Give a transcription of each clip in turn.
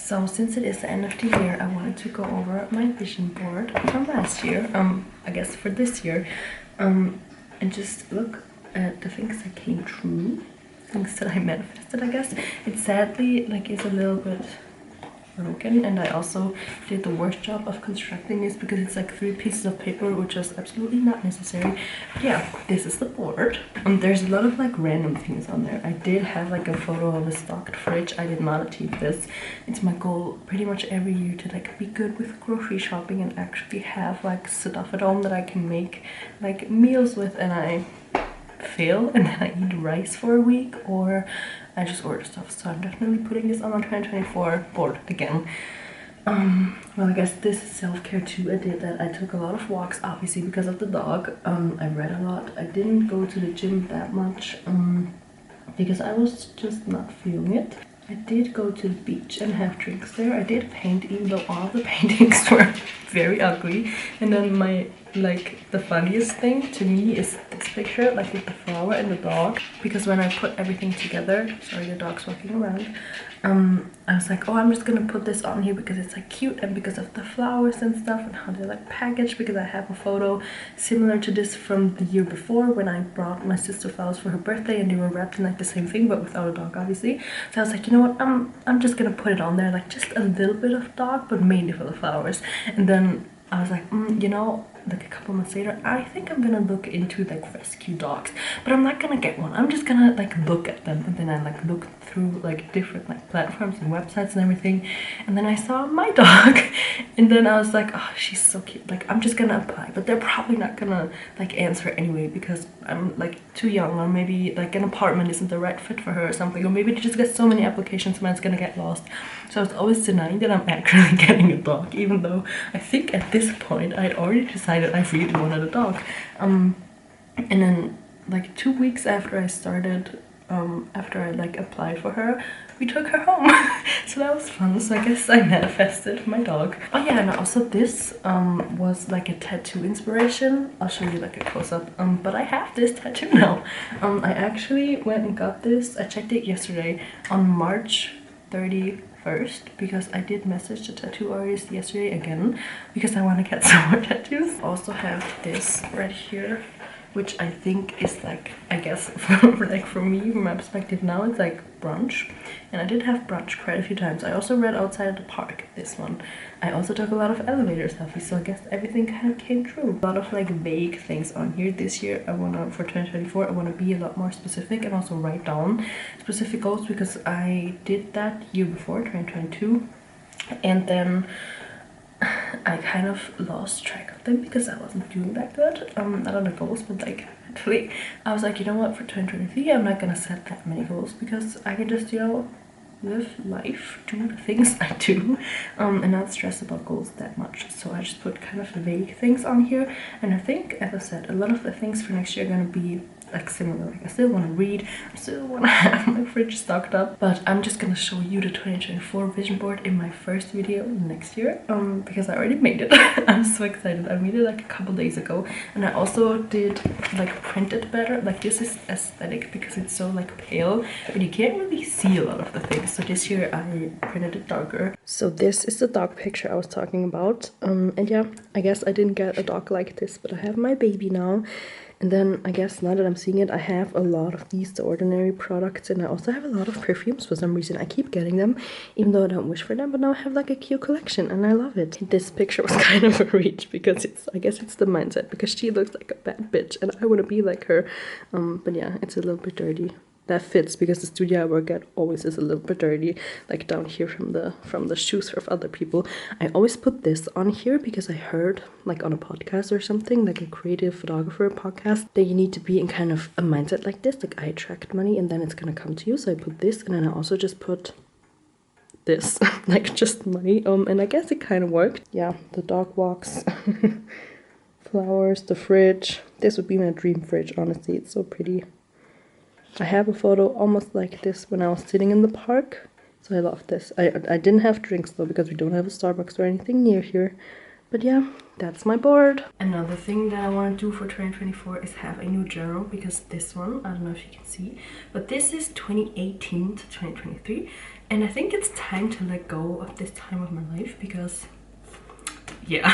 So since it is the end of the year, I wanted to go over my vision board from last year, I guess for this year, and just look at the things that came true, things that I manifested, I guess. It sadly is a little bit broken, and I also did the worst job of constructing this because it's like 3 pieces of paper, which is absolutely not necessary. But yeah, this is the board. There's a lot of random things on there. I did have a photo of a stocked fridge. I did not achieve this. It's my goal pretty much every year to be good with grocery shopping and actually have stuff at home that I can make meals with, and I fail and then I eat rice for a week, or I just order stuff. So I'm definitely putting this on my 2024 board again. Well, I guess this is self-care too. I did that. I took a lot of walks, obviously, because of the dog. I read a lot. I didn't go to the gym that much because I was just not feeling it. I did go to the beach and have drinks there. I did paint, even though all the paintings were very ugly. And then the funniest thing to me is this picture, with the flower and the dog. Because when I put everything together, sorry, the dog's walking around, I was like, oh, I'm just gonna put this on here because it's cute, and because of the flowers and stuff and how they're packaged, because I have a photo similar to this from the year before when I brought my sister flowers for her birthday, and they were wrapped in the same thing but without a dog, obviously. So I was like, you know what, I'm just gonna put it on there, just a little bit of dog but mainly for the flowers. And then I was like, you know, a couple months later, I think I'm gonna look into rescue dogs, but I'm not gonna get one. I'm just gonna look at them. And then I looked through different platforms and websites and everything, and then I saw my dog, and then I was like, oh, she's so cute. I'm just gonna apply, but they're probably not gonna answer anyway because I'm too young, or maybe an apartment isn't the right fit for her or something, or maybe they just get so many applications and it's gonna get lost. So I was always denying that I'm actually getting a dog, even though I think at this point I'd already decided I really wanted a dog. And then 2 weeks after I started, after I applied for her, we took her home. So that was fun. So I guess I manifested my dog. Oh yeah, and also this was a tattoo inspiration. I'll show you a close-up. But I have this tattoo now. I actually went and got this. I checked it yesterday on March 31st because I did message the tattoo artist yesterday again because I want to get some more tattoos. I also have this right here, which I think is I guess for me, from my perspective now, it's brunch. And I did have brunch quite a few times. I also read outside of the park, this one. I also took a lot of elevator selfies, so I guess everything kind of came true. A lot of vague things on here. This year for 2024, I want to be a lot more specific and also write down specific goals, because I did that year before, 2022, and then I kind of lost track of them because I wasn't doing that good. Not on the goals, but actually I was like, you know what, for 2023 I'm not gonna set that many goals because I can just, you know, live life, do the things I do, and not stress about goals that much. So I just put kind of vague things on here, and I think, as I said, a lot of the things for next year are gonna be similar. I still want to read, I still want to have my fridge stocked up, but I'm just gonna show you the 2024 vision board in my first video next year, because I already made it. I'm so excited. I made it a couple days ago, and I also did print it better. This is aesthetic because it's so pale, but you can't really see a lot of the things. So this year I printed it darker. So this is the dog picture I was talking about, and yeah, I guess I didn't get a dog like this, but I have my baby now. And then I guess now that I'm seeing it, I have a lot of these The Ordinary products, and I also have a lot of perfumes for some reason. I keep getting them, even though I don't wish for them, but now I have a cute collection and I love it. This picture was kind of a reach because I guess it's the mindset, because she looks like a bad bitch and I want to be like her. But yeah, it's a little bit dirty. That fits because the studio I work at always is a little bit dirty, down here from the shoes of other people. I always put this on here because I heard on a podcast or something, a creative photographer podcast, that you need to be in kind of a mindset like this, I attract money and then it's gonna come to you. So I put this, and then I also just put this, just money, and I guess it kind of worked. Yeah, the dog walks, flowers, the fridge. This would be my dream fridge, honestly. It's so pretty. I have a photo almost like this when I was sitting in the park, so I love this. I didn't have drinks though because we don't have a Starbucks or anything near here, But yeah, that's my board. Another thing that I want to do for 2024 is have a new journal, because this one, I don't know if you can see, but this is 2018 to 2023, and I think it's time to let go of this time of my life, because yeah.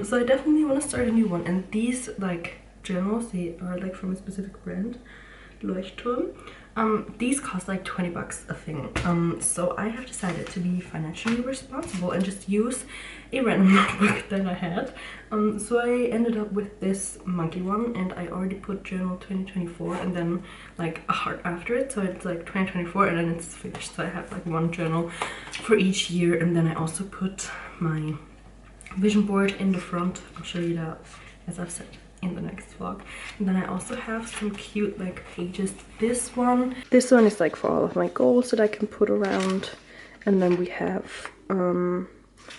So I definitely want to start a new one, and these like journals, they are like from a specific brand, Leuchtturm. These cost like 20 bucks a thing. So I have decided to be financially responsible and just use a random notebook that I had. So I ended up with this monkey one, and I already put journal 2024 and then like a heart after it, so it's like 2024 and then it's finished. So I have like one journal for each year, and then I also put my vision board in the front. I'll show you that, as I've said, in the next vlog. And then I also have some cute like pages. This one is like for all of my goals that I can put around, and then we have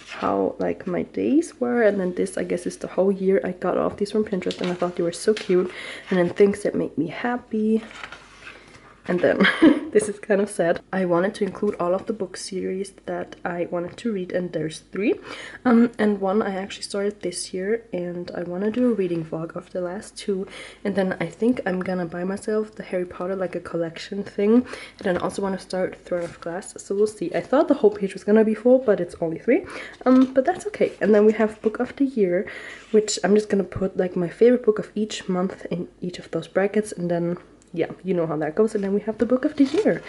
how like my days were, and then this I guess is the whole year. I got all of these from Pinterest and I thought they were so cute. And then things that make me happy. And then this is kind of sad. I wanted to include all of the book series that I wanted to read, and there's 3. And one I actually started this year, and I want to do a reading vlog of the last 2. And then I think I'm gonna buy myself the Harry Potter, like a collection thing. And then I also want to start Throne of Glass, so we'll see. I thought the whole page was gonna be full, but it's only 3. But that's okay. And then we have Book of the Year, which I'm just gonna put like my favorite book of each month in each of those brackets, and then yeah, you know how that goes. And then we have the Book of the Year.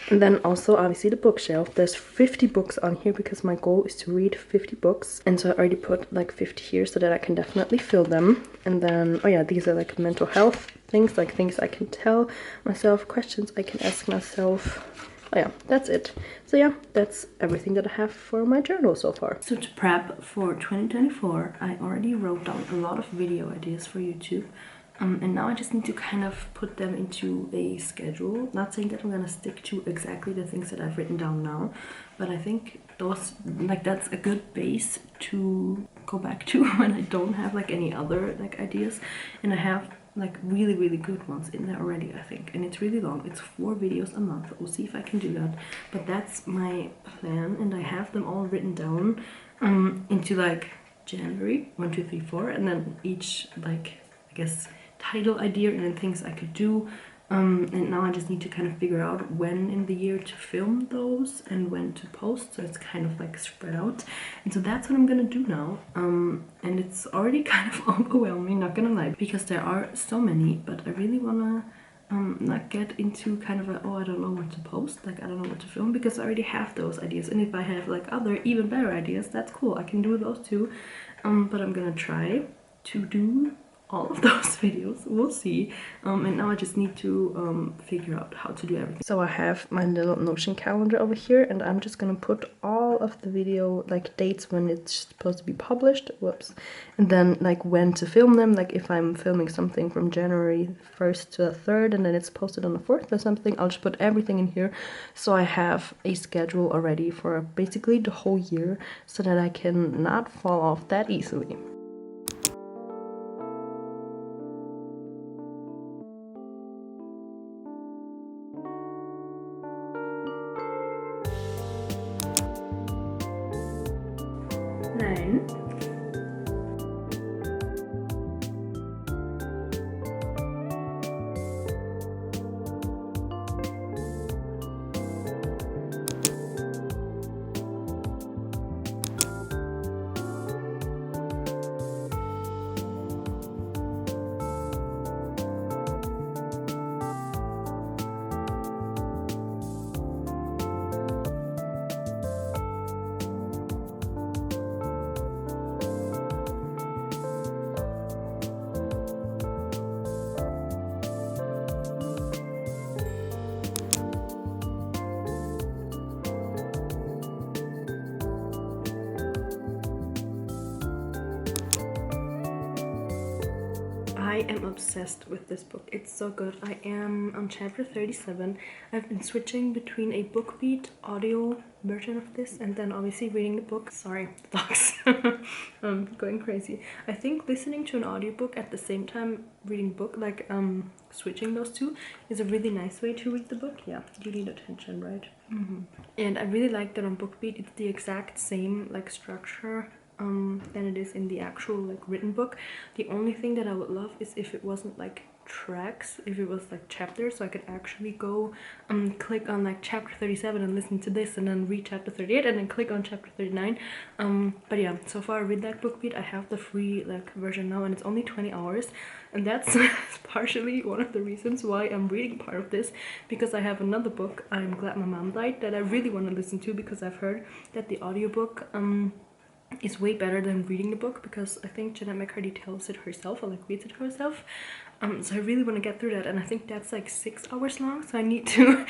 And then also obviously the bookshelf. There's 50 books on here because my goal is to read 50 books. And so I already put like 50 here so that I can definitely fill them. And then, oh yeah, these are like mental health things, like things I can tell myself, questions I can ask myself. Oh yeah, that's it. So yeah, that's everything that I have for my journal so far. So to prep for 2024, I already wrote down a lot of video ideas for YouTube. And now I just need to kind of put them into a schedule. Not saying that I'm gonna stick to exactly the things that I've written down now, but I think those, like, that's a good base to go back to when I don't have like any other like ideas. And I have like really good ones in there already, I think. And it's really long. It's 4 videos a month. We'll see if I can do that. But that's my plan, and I have them all written down into like January 1, 2, 3, 4, and then each like I guess title idea and then things I could do, and now I just need to kind of figure out when in the year to film those and when to post, so it's kind of like spread out. And so that's what I'm gonna do now, and it's already kind of overwhelming, not gonna lie, because there are so many, but I really wanna not get into kind of a, oh, I don't know what to post, like I don't know what to film, because I already have those ideas. And if I have like other even better ideas, that's cool, I can do those too. But I'm gonna try to do all of those videos, we'll see. And now I just need to figure out how to do everything. So I have my little Notion calendar over here, and I'm just gonna put all of the video like dates when it's supposed to be published, whoops, and then like when to film them. Like if I'm filming something from January 1st to the 3rd and then it's posted on the 4th or something, I'll just put everything in here, so I have a schedule already for basically the whole year, so that I can not fall off that easily. I am obsessed with this book. It's so good. I am on chapter 37. I've been switching between a BookBeat audio version of this and then obviously reading the book. Sorry, the dogs. I'm going crazy. I think listening to an audiobook at the same time reading book, like switching those two, is a really nice way to read the book. Yeah, you need attention, right? And I really like that on BookBeat. It's the exact same like structure than it is in the actual like written book. The only thing that I would love is if it wasn't like tracks, if it was like chapters, so I could actually go click on like chapter 37 and listen to this, and then read chapter 38 and then click on chapter 39. But yeah, so far I read that BookBeat. I have the free like version now, and it's only 20 hours, and that's partially one of the reasons why I'm reading part of this, because I have another book, I'm Glad My Mom Died, that I really want to listen to, because I've heard that the audiobook is way better than reading the book, because I think Jennette McCurdy tells it herself, or like reads it herself. So I really want to get through that, and I think that's like 6 hours long, so I need to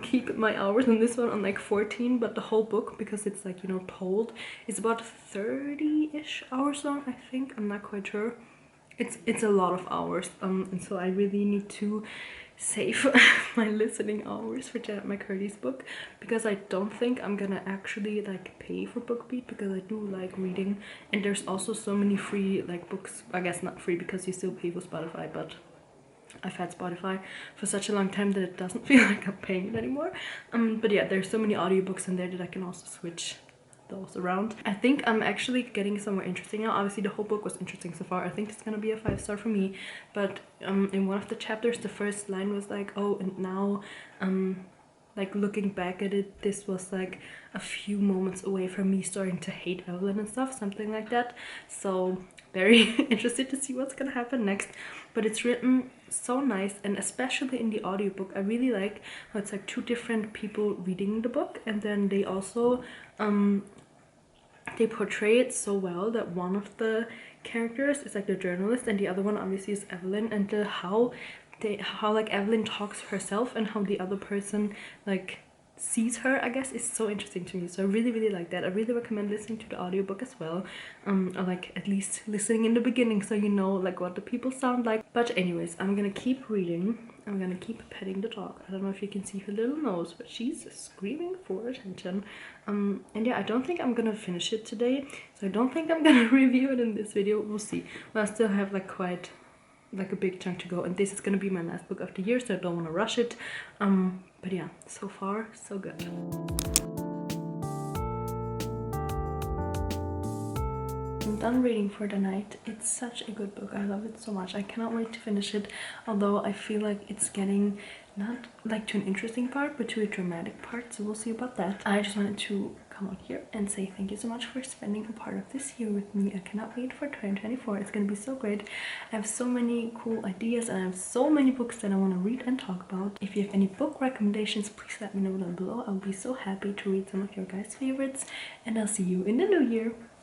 keep my hours on this one on like 14, but the whole book, because it's like, you know, told, is about 30-ish hours long, I think. I'm not quite sure. It's a lot of hours, and so I really need to save my listening hours for Jennette McCurdy's book, because I don't think I'm gonna actually like pay for BookBeat, because I do like reading, and there's also so many free like books. I guess not free because you still pay for Spotify, but I've had Spotify for such a long time that it doesn't feel like I'm paying it anymore. But yeah, there's so many audiobooks in there that I can also switch those around. I think I'm actually getting somewhere interesting now. Obviously the whole book was interesting so far. I think it's gonna be a 5-star for me, but in one of the chapters the first line was like, oh, and now like looking back at it, this was like a few moments away from me starting to hate Evelyn and stuff, something like that. So very interested to see what's gonna happen next. But it's written so nice, and especially in the audiobook I really like how it's like two different people reading the book, and then they also they portray it so well that one of the characters is like the journalist, and the other one obviously is Evelyn, and how like Evelyn talks to herself and how the other person like sees her, I guess, is so interesting to me. So I really like that. I really recommend listening to the audiobook as well, or like at least listening in the beginning, so you know like what the people sound like. But anyways, I'm gonna keep reading. I'm gonna keep petting the dog. I don't know if you can see her little nose, but she's screaming for attention. And yeah, I don't think I'm gonna finish it today, so I don't think I'm gonna review it in this video. We'll see. But I still have like quite like a big chunk to go, and this is gonna be my last book of the year, so I don't want to rush it. But yeah, so far so good. I'm done reading for the night. It's such a good book. I love it so much. I cannot wait to finish it, although I feel like it's getting not like to an interesting part, but to a dramatic part, so we'll see about that. I just wanted to come out here and say thank you so much for spending a part of this year with me. I cannot wait for 2024. It's gonna be so great. I have so many cool ideas, and I have so many books that I want to read and talk about. If you have any book recommendations, please let me know down below. I'll be so happy to read some of your guys' favorites, and I'll see you in the new year.